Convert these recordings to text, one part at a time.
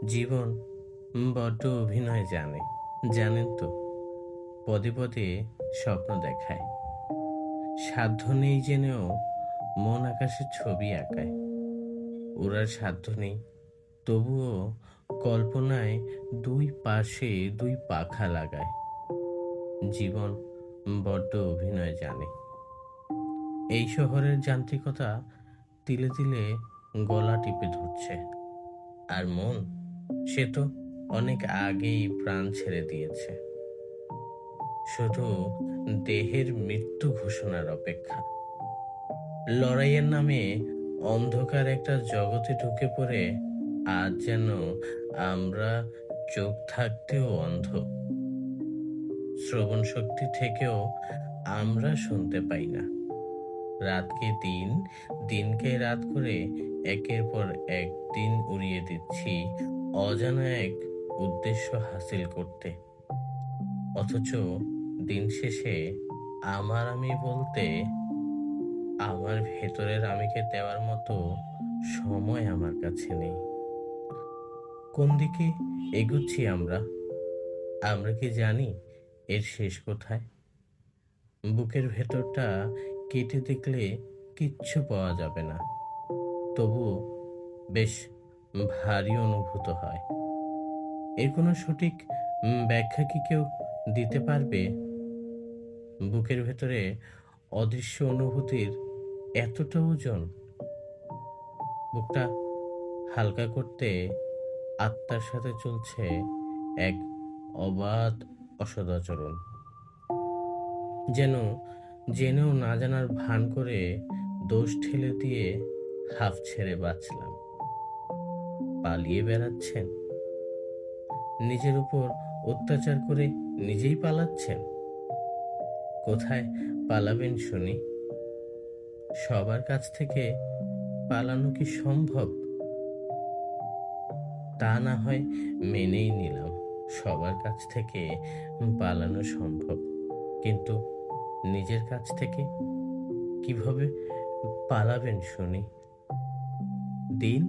জীবন বড্ড অভিনয় জানে, জানেন তো। পদে পদে স্বপ্ন দেখায়, সাধ্য নেই জেনেও মন আকাশে ছবি আঁকায়। ওরার সাধ্য নেই, তবুও কল্পনায় দুই পাশে দুই পাখা লাগায়। জীবন বড্ড অভিনয় জানে। এই শহরের যান্ত্রিকতা তিলে তিলে গলা টিপে ধরছে, আর মন, সে তো অনেক আগেই প্রাণ ছেড়ে দিয়েছে। শুধু দেহের মৃত্যু ঘোষণার অপেক্ষা। লড়াইয়ের নামে অন্ধকার একটা জগতে ঢুকে পড়ে আজ যেন আমরা চোখ থাকতেও অন্ধ। শ্রবণ শক্তি থেকেও আমরা শুনতে পাই না। রাতকে দিন, দিনকে রাত করে একের পর এক দিন উড়িয়ে দিচ্ছি অজানা এক উদ্দেশ্য হাসিল করতে। অথচ দিন শেষে আমার আমি বলতে আমার ভেতরের আমিকে দেওয়ার মতো সময় আমার কাছে নেই। কোন দিকে এগুচ্ছি আমরা? আমরা কি জানি এর শেষ কোথায়? বুকের ভেতরটা কেটে দেখলে কিচ্ছু পাওয়া যাবে না, তবুও বেশ ভারী অনুভূত হয়। এর কোনো সঠিক ব্যাখ্যা কি কেউ দিতে পারবে? বুকের ভেতরে অদৃশ্য অনুভূতির এতটা ওজন। বুকটা হালকা করতে আত্মার সাথে চলছে এক অবাধ অসদাচরণ। যেন জেনেও না জানার ভান করে দোষ ঠেলে দিয়ে হাফ ছেড়ে বাঁচলাম। পালিয়ে বেড়াচ্ছেন, নিজের উপর অত্যাচার করে নিজেই পালাচ্ছেন। কোথায় পালাবেন শুনি? সবার কাছ থেকে পালানো কি সম্ভব? তা না হয় মেনেই নিলাম, সবার কাছ থেকে পালানো সম্ভব, কিন্তু নিজের কাছ থেকে কিভাবে পালাবেন শুনি? দিন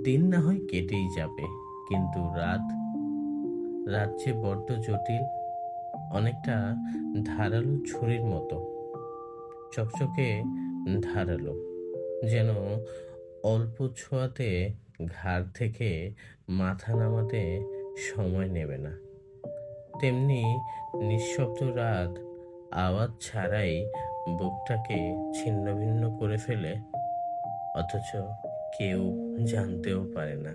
দিন না হয় কেটেই যাবে, কিন্তু রাত, রাত যে বড্ড জটিল, অনেকটা ধারালো ছুরির মতো, চকচকে ধারালো, যেন অল্প ছোঁয়াতে ঘাড় থেকে মাথা নামাতে সময় নেবে না। তেমনি নিঃশব্দ রাত আওয়াজ ছাড়াই বুকটাকে ছিন্ন ভিন্ন করে ফেলে, অথচ কেউ জানতেও পারে না।